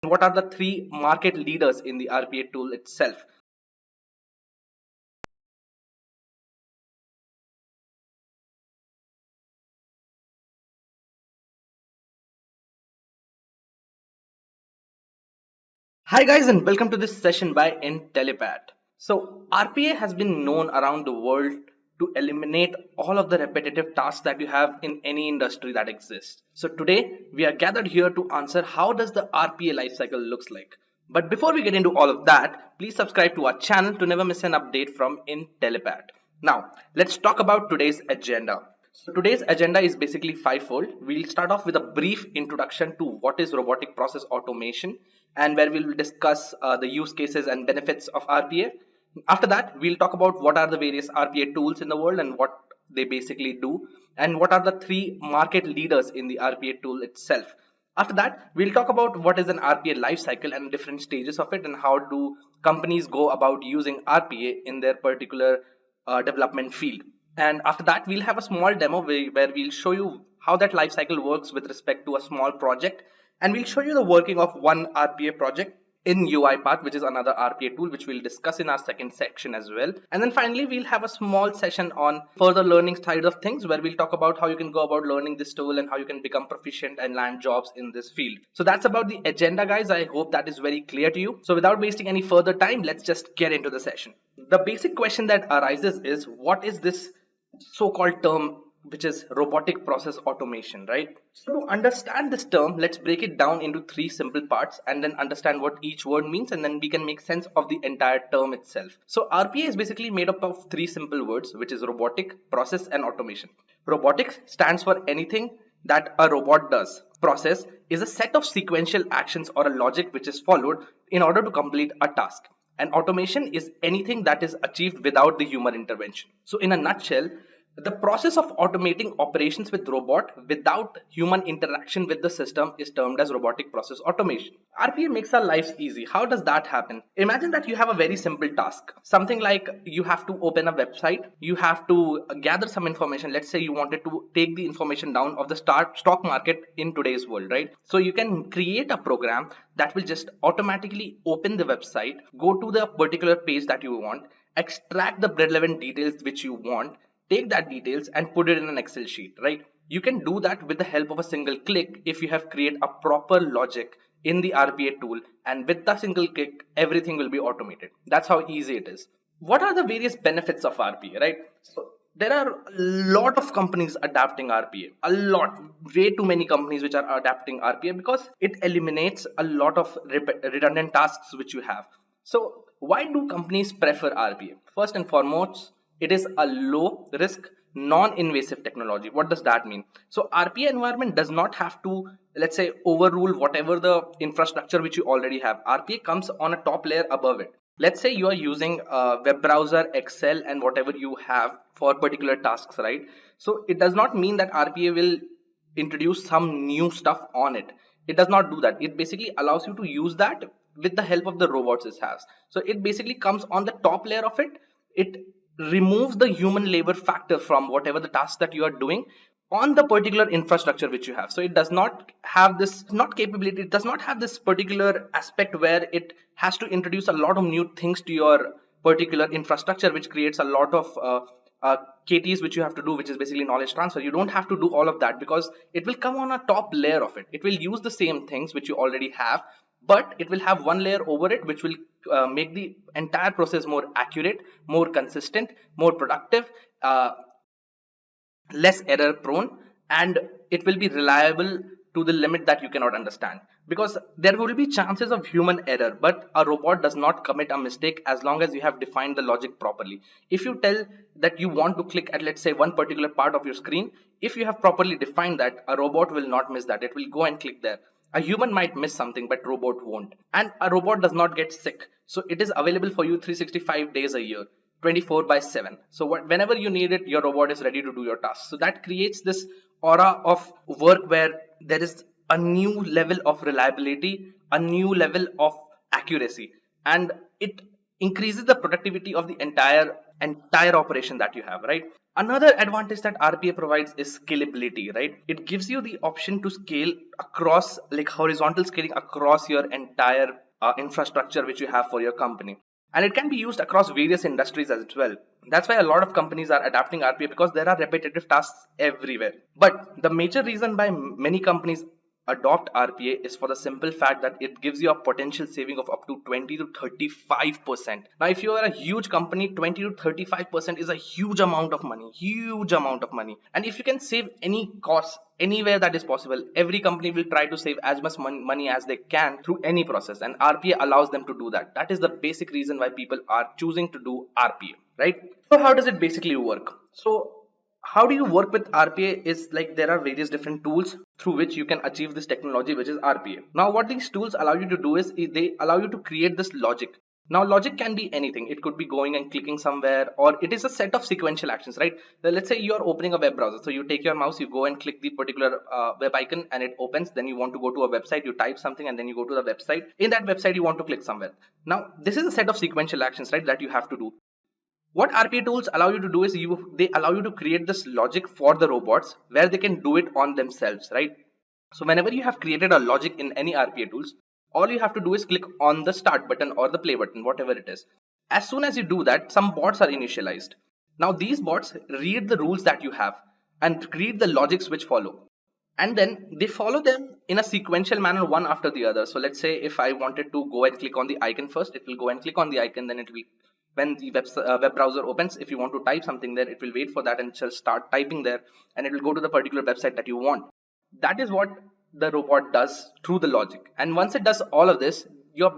what are the three market leaders in the RPA tool itself. Hi guys, and welcome to this session by Intellipaat. So RPA has been known around the world to eliminate all of the repetitive tasks that you have in any industry that exists. So today we are gathered here to answer how does the RPA life cycle looks like. But before we get into all of that, please subscribe to our channel to never miss an update from Intellipaat. Now, let's talk about today's agenda. So today's agenda is basically fivefold. We'll start off with a brief introduction to what is robotic process automation, and where we'll discuss the use cases and benefits of RPA. After that, we'll talk about what are the various RPA tools in the world and what they basically do, and what are the three market leaders in the RPA tool itself. After that, we'll talk about what is an RPA life cycle and different stages of it, and how do companies go about using RPA in their particular development field. And after that, we'll have a small demo where we'll show you how that life cycle works with respect to a small project, and we'll show you the working of one RPA project in UiPath, which is another RPA tool, which we'll discuss in our second section as well. And then finally, we'll have a small session on further learning side of things, where we'll talk about how you can go about learning this tool and how you can become proficient and land jobs in this field. So that's about the agenda, guys. I hope that is very clear to you. So without wasting any further time, let's just get into the session. The basic question that arises is, what is this so-called term which is robotic process automation, right? So to understand this term, let's break it down into three simple parts and then understand what each word means, and then we can make sense of the entire term itself. So RPA is basically made up of three simple words, which is robotic, process, and automation. Robotics stands for anything that a robot does. Process is a set of sequential actions or a logic which is followed in order to complete a task. And automation is anything that is achieved without the human intervention. So in a nutshell, the process of automating operations with robot without human interaction with the system is termed as robotic process automation. RPA makes our lives easy. How does that happen? Imagine that you have a very simple task. Something like you have to open a website, you have to gather some information. Let's say you wanted to take the information down of the stock market in today's world, right? So you can create a program that will just automatically open the website, go to the particular page that you want, extract the relevant details which you want, take that details and put it in an Excel sheet, right? You can do that with the help of a single click if you have created a proper logic in the RPA tool, and with the single click, everything will be automated. That's how easy it is. What are the various benefits of RPA, right? So there are a lot of companies adapting RPA, a lot, way too many companies which are adapting RPA because it eliminates a lot of redundant tasks which you have. So why do companies prefer RPA? First and foremost, it is a low risk, non-invasive technology. What does that mean? So RPA environment does not have to, let's say, overrule whatever the infrastructure which you already have. RPA comes on a top layer above it. Let's say you are using a web browser, Excel, and whatever you have for particular tasks, right? So it does not mean that RPA will introduce some new stuff on it. It does not do that. It basically allows you to use that with the help of the robots it has. So it basically comes on the top layer of it. It removes the human labor factor from whatever the task that you are doing on the particular infrastructure which you have. So it does not have this not capability, it does not have this particular aspect where it has to introduce a lot of new things to your particular infrastructure, which creates a lot of KTs which you have to do, which is basically knowledge transfer. You don't have to do all of that because it will come on a top layer of it. It will use the same things which you already have, but it will have one layer over it which will make the entire process more accurate, more consistent, more productive, less error prone, and it will be reliable to the limit that you cannot understand, because there will be chances of human error, but a robot does not commit a mistake as long as you have defined the logic properly. If you tell that you want to click at, let's say, one particular part of your screen, if you have properly defined that, a robot will not miss that. It will go and click there. A human might miss something, but robot won't. And a robot does not get sick, so it is available for you 365 days a year, 24 by 7. So whenever you need it, your robot is ready to do your task. So that creates this aura of work where there is a new level of reliability, a new level of accuracy, and it increases the productivity of the entire entire operation that you have, right? Another advantage that RPA provides is scalability, right? It gives you the option to scale across, like horizontal scaling across your entire infrastructure which you have for your company, and it can be used across various industries as well. That's why a lot of companies are adapting RPA, because there are repetitive tasks everywhere. But the major reason why many companies adopt RPA is for the simple fact that it gives you a potential saving of up to 20 to 35%. Now, if you are a huge company, 20 to 35% is a huge amount of money, huge amount of money. And if you can save any cost anywhere that is possible, every company will try to save as much money as they can through any process, and RPA allows them to do that. That is the basic reason why people are choosing to do RPA, right? So how does it basically work? So how do you work with RPA is like there are various different tools through which you can achieve this technology, which is RPA. Now, what these tools allow you to do is they allow you to create this logic. Now, logic can be anything. It could be going and clicking somewhere, or it is a set of sequential actions, right? So let's say you are opening a web browser. So you take your mouse, you go and click the particular web icon, and it opens. Then you want to go to a website, you type something, and then you go to the website. In that website, you want to click somewhere. Now, this is a set of sequential actions, right, that you have to do. What RPA tools allow you to do is they allow you to create this logic for the robots where they can do it on themselves, right? So whenever you have created a logic in any RPA tools, all you have to do is click on the start button or the play button, whatever it is. As soon as you do that, some bots are initialized. Now these bots read the rules that you have and read the logics which follow, and then they follow them in a sequential manner, one after the other. So let's say if I wanted to go and click on the icon first, it will go and click on the icon. Then it will, when the web browser opens, if you want to type something there, it will wait for that and just start typing there, and it will go to the particular website that you want. That is what the robot does through the logic. And once it does all of this, your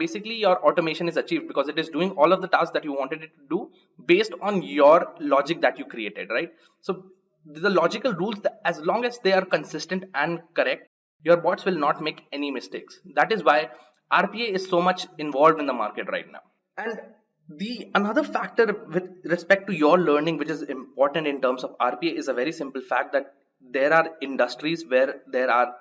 automation is achieved, because it is doing all of the tasks that you wanted it to do based on your logic that you created, right? So the logical rules, as long as they are consistent and correct, your bots will not make any mistakes. That is why RPA is so much involved in the market right now. And the another factor with respect to your learning, which is important in terms of RPA, is a very simple fact that there are industries where there are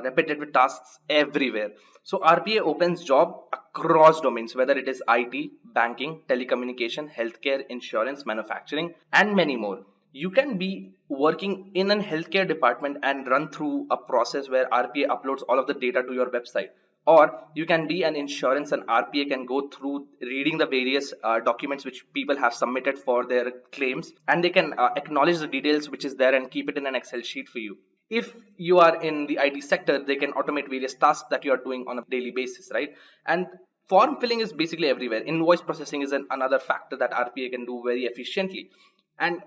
repetitive tasks everywhere. So RPA opens job across domains, whether it is IT, banking, telecommunication, healthcare, insurance, manufacturing, and many more. You can be working in a healthcare department and run through a process where RPA uploads all of the data to your website, or you can be an insurance and RPA can go through reading the various documents which people have submitted for their claims, and they can acknowledge the details which is there and keep it in an Excel sheet for you. If you are in the IT sector, they can automate various tasks that you are doing on a daily basis, right? And form filling is basically everywhere. Invoice processing is another factor that RPA can do very efficiently. And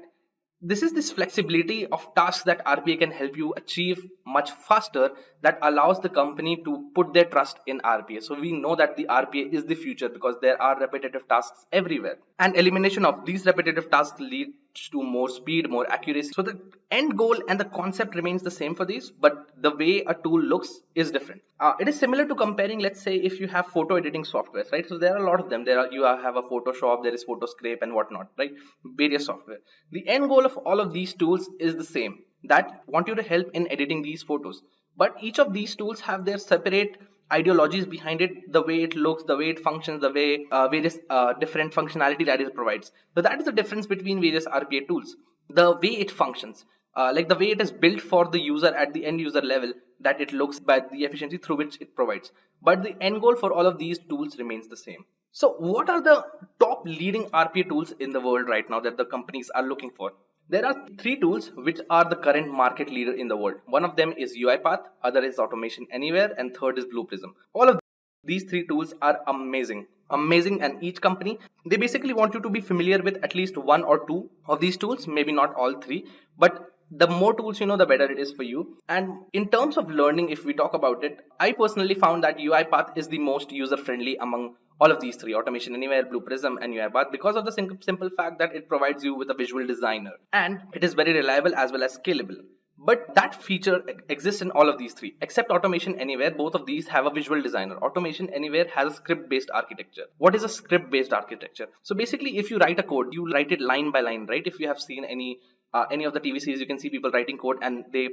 this is this flexibility of tasks that RPA can help you achieve much faster, that allows the company to put their trust in RPA. So we know that the RPA is the future because there are repetitive tasks everywhere. And elimination of these repetitive tasks leads to more speed, more accuracy. So the end goal and the concept remains the same for these, but the way a tool looks is different. It is similar to comparing, let's say, if you have photo editing softwares, right? So there are a lot of them. You have a Photoshop, there is Photoscape and whatnot, right? Various software. The end goal of all of these tools is the same, that want you to help in editing these photos. But each of these tools have their separate ideologies behind it, the way it looks, the way it functions, the way various different functionality that it provides. So that is the difference between various RPA tools. The way it functions, like the way it is built for the user at the end user level, that it looks, by the efficiency through which it provides. But the end goal for all of these tools remains the same. So what are the top leading RPA tools in the world right now that the companies are looking for? There are three tools which are the current market leader in the world. One of them is UiPath, other is Automation Anywhere, and third is Blue Prism. All of these three tools are amazing, and each company, they basically want you to be familiar with at least one or two of these tools, maybe not all three, but the more tools you know, the better it is for you. And in terms of learning, if we talk about it, I personally found that UiPath is the most user friendly among all of these three: Automation Anywhere, Blue Prism, and UiPath, because of the simple fact that it provides you with a visual designer, and it is very reliable as well as scalable. But that feature exists in all of these three, except Automation Anywhere. Both of these have a visual designer. Automation Anywhere has a script based architecture. What is a script based architecture? So basically, if you write a code, you write it line by line, right? If you have seen any of the TV series, you can see people writing code and they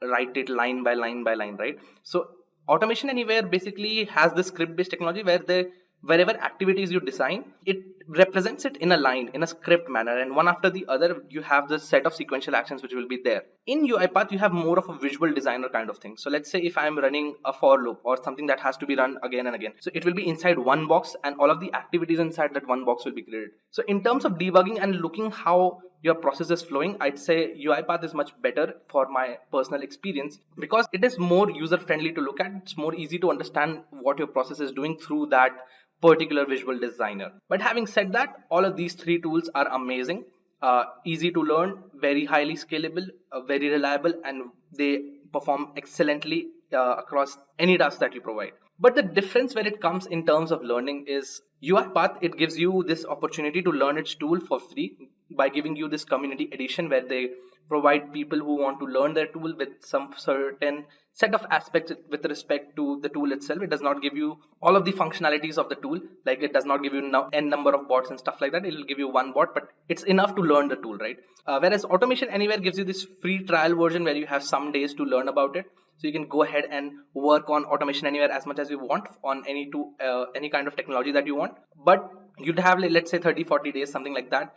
write it line by line by line, right? So Automation Anywhere basically has the script based technology where wherever activities you design, it represents it in a line, in a script manner, and one after the other you have this set of sequential actions which will be there. In UiPath you have more of a visual designer kind of thing. So let's say if I'm running a for loop or something that has to be run again and again, so it will be inside one box and all of the activities inside that one box will be created. So in terms of debugging and looking how your process is flowing, I'd say UiPath is much better for my personal experience because it is more user friendly to look at. It's more easy to understand what your process is doing through that particular visual designer. But having said that, all of these three tools are amazing, easy to learn, very highly scalable, very reliable, and they perform excellently across any task that you provide. But the difference when it comes in terms of learning is UiPath, it gives you this opportunity to learn its tool for free by giving you this community edition where they provide people who want to learn their tool with some certain set of aspects with respect to the tool itself. It does not give you all of the functionalities of the tool, like it does not give you n number of bots and stuff like that. It will give you one bot, but it's enough to learn the tool, right? Whereas Automation Anywhere gives you this free trial version where you have some days to learn about it. So you can go ahead and work on Automation Anywhere as much as you want on any kind of technology that you want, but you'd have, like, let's say 30-40 days, something like that,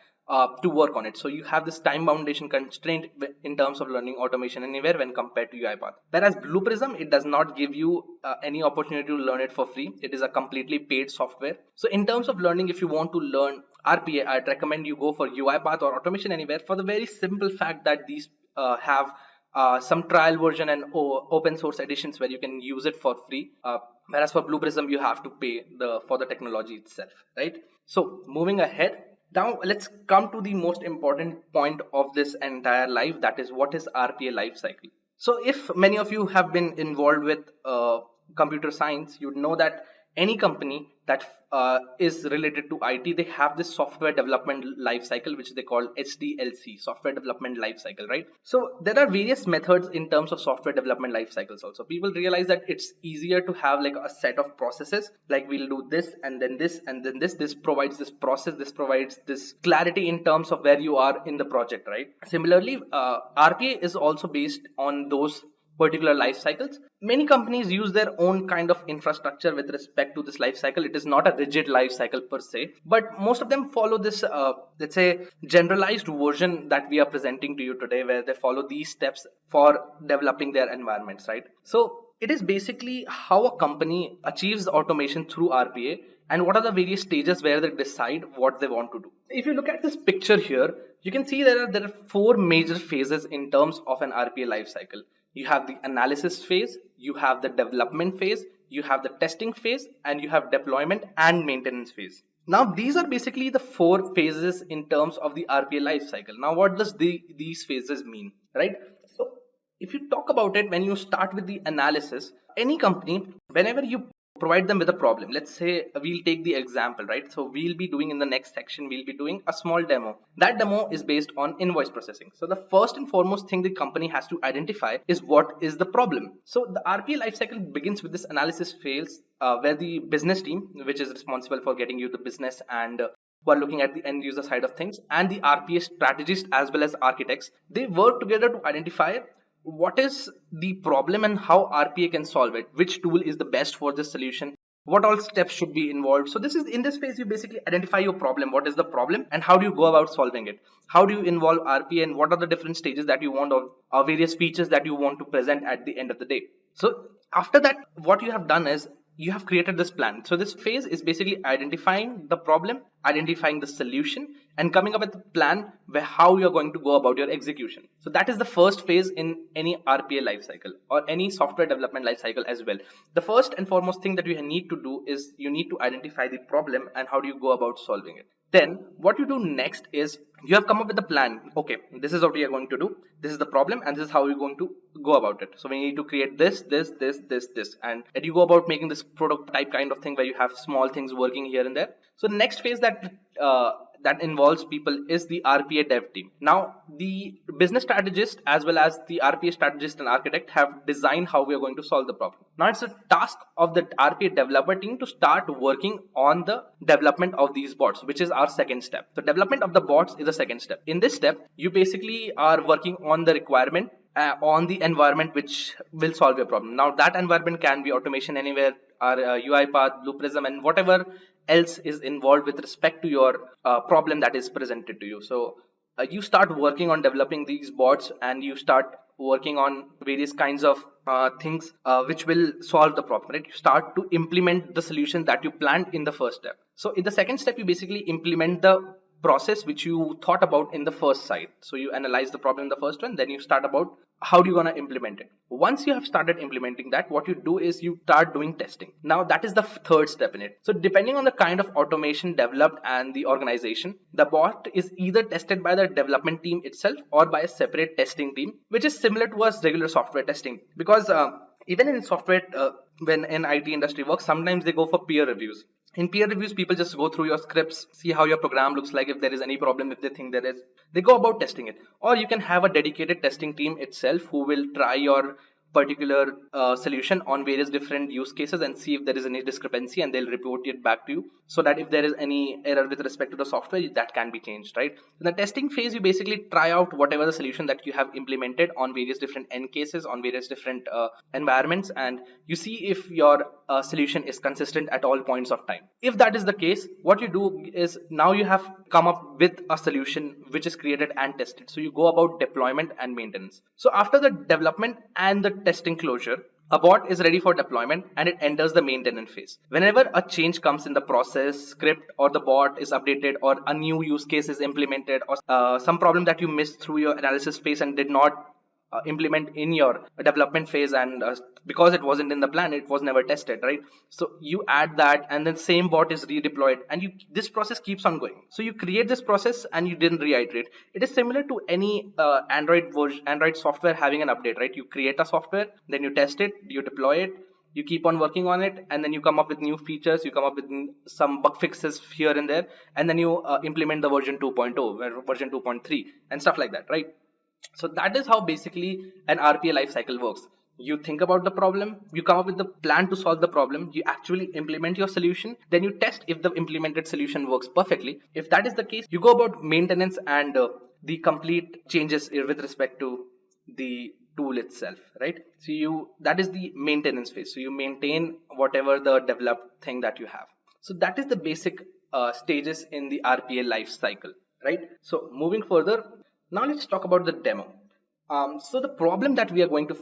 to work on it. So you have this time foundation constraint in terms of learning Automation Anywhere when compared to UiPath. Whereas Blue Prism, it does not give you any opportunity to learn it for free. It is a completely paid software. So in terms of learning, if you want to learn RPA, I'd recommend you go for UiPath or Automation Anywhere for the very simple fact that these have some trial version and open source editions where you can use it for free. Whereas for Blue Prism, you have to pay for the technology itself, right? So moving ahead, now let's come to the most important point of this entire life, that is, what is RPA life cycle. So if many of you have been involved with computer science, you'd know that any company that is related to IT, they have this software development life cycle, which they call SDLC, software development life cycle, right? So there are various methods in terms of software development life cycles. Also, people realize that it's easier to have like a set of processes, like we'll do this and then this and then this provides this process, this provides this clarity in terms of where you are in the project, right? Similarly, RPA is also based on those particular life cycles. Many companies use their own kind of infrastructure with respect to this life cycle. It is not a rigid life cycle per se, but most of them follow this, let's say, generalized version that we are presenting to you today, where they follow these steps for developing their environments, right? So it is basically how a company achieves automation through RPA and what are the various stages where they decide what they want to do. If you look at this picture here, you can see there are four major phases in terms of an RPA life cycle. You have the analysis phase, you have the development phase, you have the testing phase, and you have deployment and maintenance phase. Now, these are basically the four phases in terms of the RPA life cycle. Now, what does these phases mean, right? So, if you talk about it, when you start with the analysis, any company, whenever you provide them with a problem, let's say we'll take the example, right? So we'll be doing in the next section, we'll be doing a small demo. That demo is based on invoice processing. So the first and foremost thing the company has to identify is what is the problem. So the RPA lifecycle begins with this analysis phase, where the business team, which is responsible for getting you the business and who are looking at the end user side of things, and the RPA strategists as well as architects, they work together to identify what is the problem and how RPA can solve it, which tool is the best for this solution, what all steps should be involved. So this is, in this phase, you basically identify your problem, what is the problem and how do you go about solving it, how do you involve RPA, and what are the different stages that you want, or various features that you want to present at the end of the day. So after that, what you have done is you have created this plan. So this phase is basically identifying the problem, identifying the solution, and coming up with a plan where how you're going to go about your execution. So that is the first phase in any RPA lifecycle or any software development lifecycle as well. The first and foremost thing that you need to do is you need to identify the problem and how do you go about solving it. Then what you do next is you have come up with a plan. Okay, this is what we are going to do. This is the problem and this is how we're going to go about it. So we need to create this, and you go about making this prototype kind of thing where you have small things working here and there. So the next phase that involves people is the RPA dev team. Now, the business strategist as well as the RPA strategist and architect have designed how we are going to solve the problem. Now, it's a task of the RPA developer team to start working on the development of these bots, which is our second step. The development of the bots is the second step. In this step, you basically are working on the requirement, on the environment which will solve your problem. Now, that environment can be Automation Anywhere or UiPath, Blue Prism, and whatever else is involved with respect to your problem that is presented to you. So you start working on developing these bots, and you start working on various kinds of things which will solve the problem, right? You start to implement the solution that you planned in the first step. So in the second step, you basically implement the process which you thought about in the first side. So you analyze the problem in the first one, then you start about how do you gonna implement it. Once you have started implementing that, what you do is you start doing testing. Now that is the third step in it. So depending on the kind of automation developed and the organization, the bot is either tested by the development team itself or by a separate testing team, which is similar to a regular software testing. Because even in software, when an IT industry works, sometimes they go for peer reviews. In peer reviews, people just go through your scripts, see how your program looks like, if there is any problem, if they think there is, they go about testing it. Or you can have a dedicated testing team itself who will try your particular solution on various different use cases and see if there is any discrepancy, and they'll report it back to you, so that if there is any error with respect to the software, that can be changed, right? In the testing phase, you basically try out whatever the solution that you have implemented on various different end cases, on various different environments, and you see if your solution is consistent at all points of time. If that is the case, what you do is now you have come up with a solution which is created and tested. So you go about deployment and maintenance. So after the development and the testing closure, a bot is ready for deployment and it enters the maintenance phase. Whenever a change comes in the process, script, or the bot is updated, or a new use case is implemented, or some problem that you missed through your analysis phase and did not implement in your development phase, and because it wasn't in the plan, it was never tested, right? So you add that, and then same bot is redeployed, and you this process keeps on going. So you create this process and you didn't reiterate. It is similar to any android version, android software having an update, right? You create a software, then you test it, you deploy it, you keep on working on it, and then you come up with new features, you come up with some bug fixes here and there, and then you implement the version 2.0, version 2.3, and stuff like that, right? So that is how basically an RPA life cycle works. You think about the problem, you come up with the plan to solve the problem, you actually implement your solution, then you test if the implemented solution works perfectly. If that is the case, you go about maintenance and the complete changes with respect to the tool itself, right? So you that is the maintenance phase. So you maintain whatever the developed thing that you have. So that is the basic stages in the RPA life cycle, right? So moving further, now let's talk about the demo. So the problem that we are going to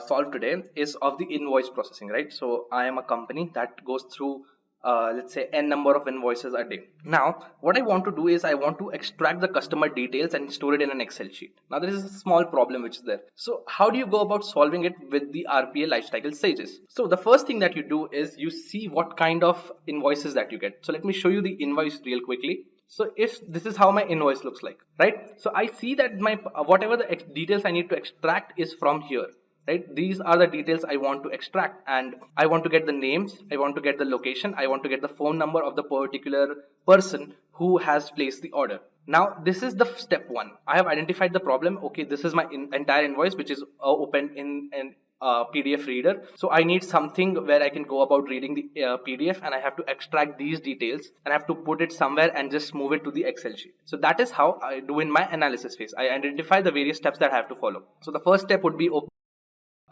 solve today is of the invoice processing, right? So I am a company that goes through, let's say, n number of invoices a day. Now, what I want to do is I want to extract the customer details and store it in an Excel sheet. Now, there is a small problem which is there. So how do you go about solving it with the RPA lifecycle stages? So the first thing that you do is you see what kind of invoices that you get. So let me show you the invoice real quickly. So if this is how my invoice looks like, right? So I see that my whatever the details I need to extract is from here, right? These are the details I want to extract, and I want to get the names, I want to get the location, I want to get the phone number of the particular person who has placed the order. Now this is the step one. I have identified the problem. Okay, this is my entire invoice which is open in an PDF reader. So I need something where I can go about reading the PDF, and I have to extract these details and I have to put it somewhere and just move it to the Excel sheet. So that is how I do in my analysis phase. I identify the various steps that I have to follow. So the first step would be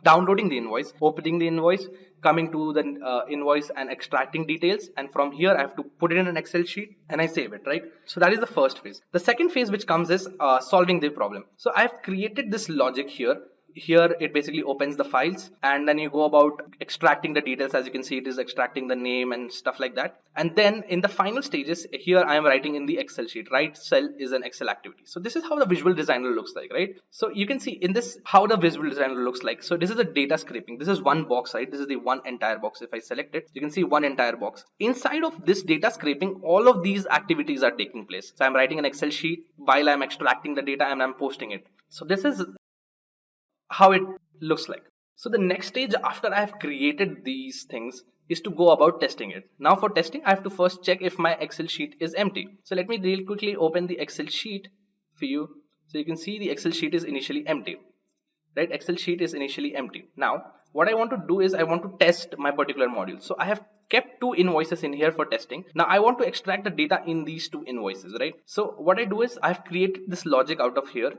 downloading the invoice, opening the invoice, coming to the invoice and extracting details, and from here I have to put it in an Excel sheet and I save it, right? So that is the first phase. The second phase which comes is solving the problem. So I have created this logic here. It basically opens the files, and then you go about extracting the details. As you can see, it is extracting the name and stuff like that. And then in the final stages, here I am writing in the Excel sheet. Right cell is an Excel activity. So this is how the visual designer looks like, right? So you can see in this how the visual designer looks like. So this is the data scraping. This is one box, right? This is the one entire box. If I select it, you can see one entire box. Inside of this data scraping, all of these activities are taking place. So I'm writing an Excel sheet while I'm extracting the data and I'm posting it. So this is how it looks like. So the next stage after I have created these things is to go about testing it. Now for testing, I have to first check if my Excel sheet is empty. So let me real quickly open the Excel sheet for you. So you can see the Excel sheet is initially empty, right? Excel sheet is initially empty. Now what I want to do is I want to test my particular module. So I have kept two invoices in here for testing. Now I want to extract the data in these two invoices, right? So what I do is I've created this logic out of here.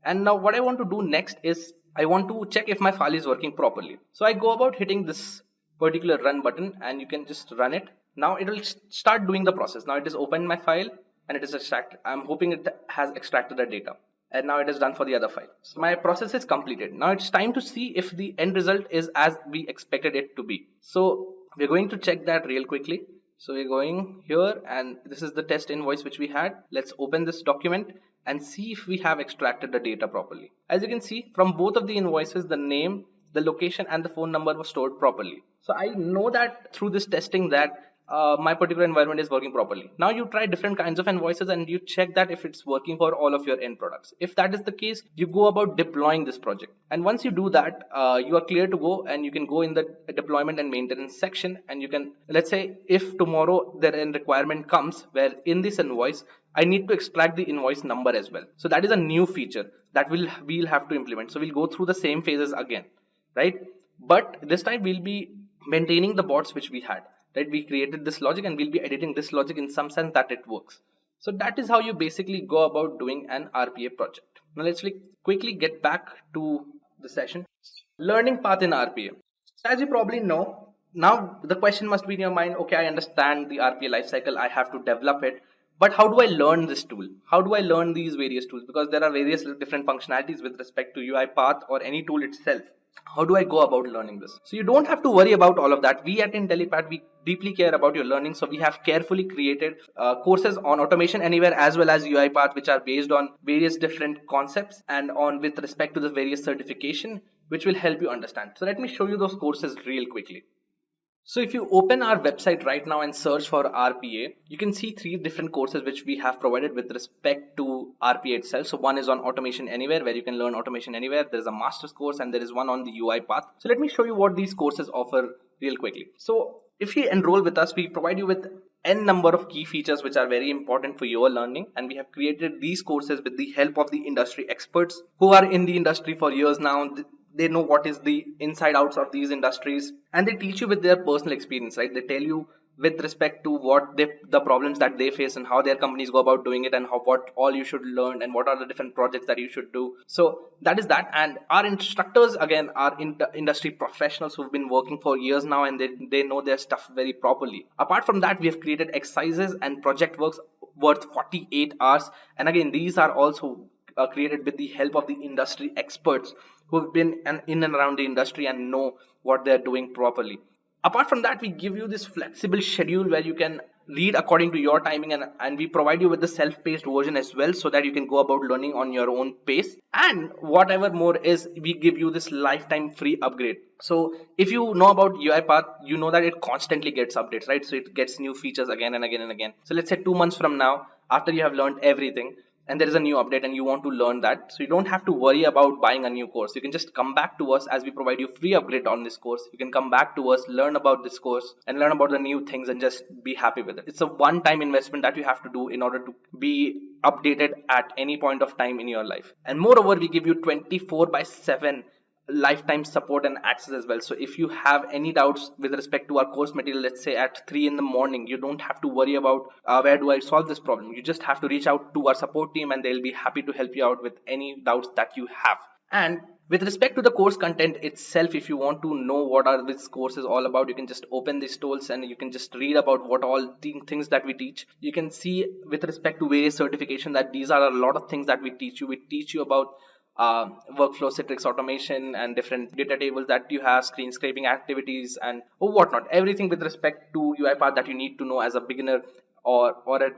And now what I want to do next is I want to check if my file is working properly. So I go about hitting this particular run button, and you can just run it. Now it will start doing the process. Now it is opened my file and it is extracted. I'm hoping it has extracted the data, and now it is done for the other file. So my process is completed. Now it's time to see if the end result is as we expected it to be. So we're going to check that real quickly. So we're going here, and this is the test invoice which we had. Let's open this document and see if we have extracted the data properly. As you can see, from both of the invoices, the name, the location and the phone number was stored properly. So I know that through this testing that my particular environment is working properly. Now you try different kinds of invoices and you check that if it's working for all of your end products. If that is the case, you go about deploying this project. And once you do that, you are clear to go, and you can go in the deployment and maintenance section, and you can, let's say if tomorrow there a requirement comes where in this invoice I need to extract the invoice number as well. So that is a new feature that we'll have to implement. So we'll go through the same phases again, right? But this time we'll be maintaining the bots which we had, right? We created this logic and we'll be editing this logic in some sense that it works. So that is how you basically go about doing an RPA project. Now let's quickly get back to the session. Learning path in RPA. As you probably know, now the question must be in your mind, okay, I understand the RPA lifecycle, I have to develop it, but how do I learn this tool? How do I learn these various tools? Because there are various different functionalities with respect to UiPath or any tool itself. How do I go about learning this? So you don't have to worry about all of that. We at Intellipaat, we deeply care about your learning. So we have carefully created courses on Automation Anywhere as well as UiPath, which are based on various different concepts and on with respect to the various certification, which will help you understand. So let me show you those courses real quickly. So if you open our website right now and search for RPA, you can see three different courses which we have provided with respect to RPA itself. So one is on Automation Anywhere, where you can learn Automation Anywhere. There's a master's course and there is one on the UiPath. So let me show you what these courses offer real quickly. So if you enroll with us, we provide you with n number of key features which are very important for your learning, and we have created these courses with the help of the industry experts who are in the industry for years now. They know what is the inside outs of these industries, and they teach you with their personal experience, right? They tell you with respect to what the problems that they face and how their companies go about doing it, and how what all you should learn and what are the different projects that you should do. So that is that. And our instructors again are industry professionals who've been working for years now, and they know their stuff very properly. Apart from that, we have created exercises and project works worth 48 hours, and again these are also created with the help of the industry experts who've been in and around the industry and know what they're doing properly. Apart from that, we give you this flexible schedule where you can read according to your timing, and we provide you with the self-paced version as well, so that you can go about learning on your own pace. And whatever more is, we give you this lifetime free upgrade. So if you know about UiPath, you know that it constantly gets updates, right? So it gets new features again and again and again. So let's say 2 months from now, after you have learned everything, and there is a new update and you want to learn that, so you don't have to worry about buying a new course. You can just come back to us as we provide you free upgrade on this course. You can come back to us, learn about this course and learn about the new things and just be happy with it. It's a one time investment that you have to do in order to be updated at any point of time in your life. And moreover, we give you 24/7 lifetime support and access as well. So if you have any doubts with respect to our course material, let's say at 3 in the morning, you don't have to worry about where do I solve this problem. You just have to reach out to our support team and they'll be happy to help you out with any doubts that you have. And with respect to the course content itself, if you want to know what are this course is all about, you can just open these tools and you can just read about what all the things that we teach. You can see with respect to various certification that these are a lot of things that we teach you. We teach you about workflow, Citrix automation, and different data tables that you have, screen scraping activities, and whatnot. Everything with respect to UiPath that you need to know as a beginner or at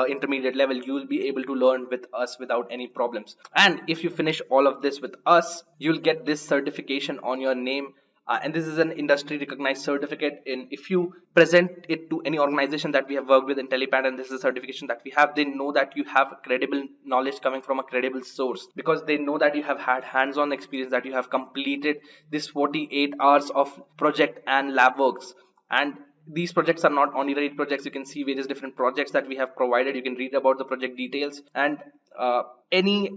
intermediate level, you will be able to learn with us without any problems. And if you finish all of this with us, you'll get this certification on your name. And this is an industry recognized certificate. In if you present it to any organization that we have worked with in Intellipaat, and this is a certification that we have, they know that you have credible knowledge coming from a credible source, because they know that you have had hands-on experience, that you have completed this 48 hours of project and lab works. And these projects are not honorary projects. You can see various different projects that we have provided. You can read about the project details, and any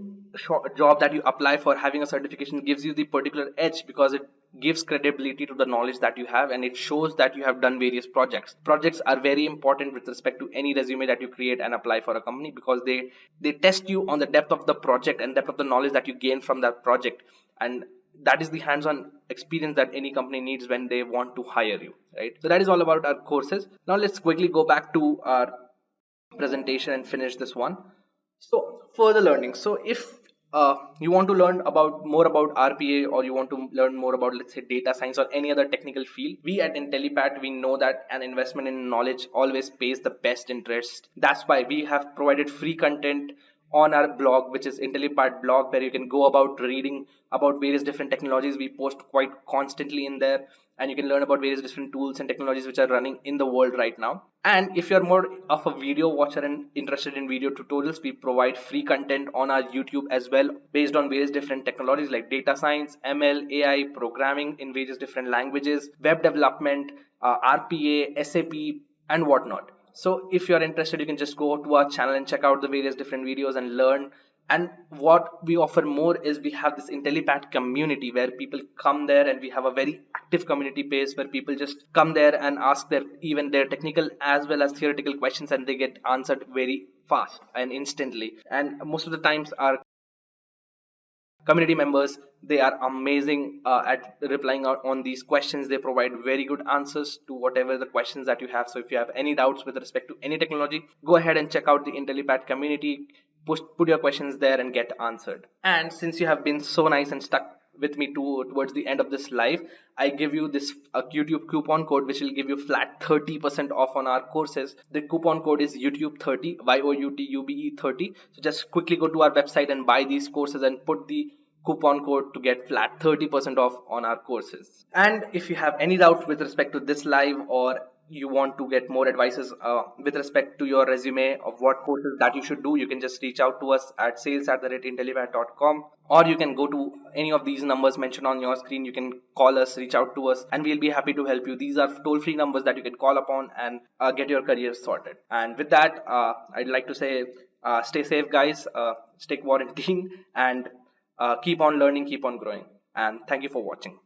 job that you apply for, having a certification gives you the particular edge, because it gives credibility to the knowledge that you have, and it shows that you have done various projects are very important with respect to any resume that you create and apply for a company, because they test you on the depth of the project and depth of the knowledge that you gain from that project. And that is the hands-on experience that any company needs when they want to hire you, right? So that is all about our courses. Now let's quickly go back to our presentation and finish this one. So further learning. So if you want to learn about more about RPA, or you want to learn more about, let's say, data science or any other technical field, we at Intellipaat, we know that an investment in knowledge always pays the best interest. That's why we have provided free content on our blog, which is Intellipaat blog, where you can go about reading about various different technologies. We post quite constantly in there, and you can learn about various different tools and technologies which are running in the world right now. And if you're more of a video watcher and interested in video tutorials, we provide free content on our YouTube as well, based on various different technologies like data science, ML, AI, programming in various different languages, web development, RPA, SAP, and whatnot. So if you're interested, you can just go to our channel and check out the various different videos and learn. And what we offer more is we have this Intellipaat community where people come there, and we have a very active community page where people just come there and ask their even their technical as well as theoretical questions, and they get answered very fast and instantly. And most of the times our community members, they are amazing at replying out on these questions. They provide very good answers to whatever the questions that you have. So if you have any doubts with respect to any technology, go ahead and check out the Intellipaat community, put your questions there and get answered. And since you have been so nice and stuck with me towards the end of this live, I give you this YouTube coupon code which will give you flat 30% off on our courses. The coupon code is YouTube 30, YOUTUBE 30. So just quickly go to our website and buy these courses and put the coupon code to get flat 30% off on our courses. And if you have any doubt with respect to this live, or you want to get more advices with respect to your resume of what courses that you should do, you can just reach out to us at sales@intellipaat.com, or you can go to any of these numbers mentioned on your screen. You can call us, reach out to us, and we'll be happy to help you. These are toll-free numbers that you can call upon and get your career sorted. And with that, I'd like to say, stay safe, guys, stay quarantined, and keep on learning, keep on growing. And thank you for watching.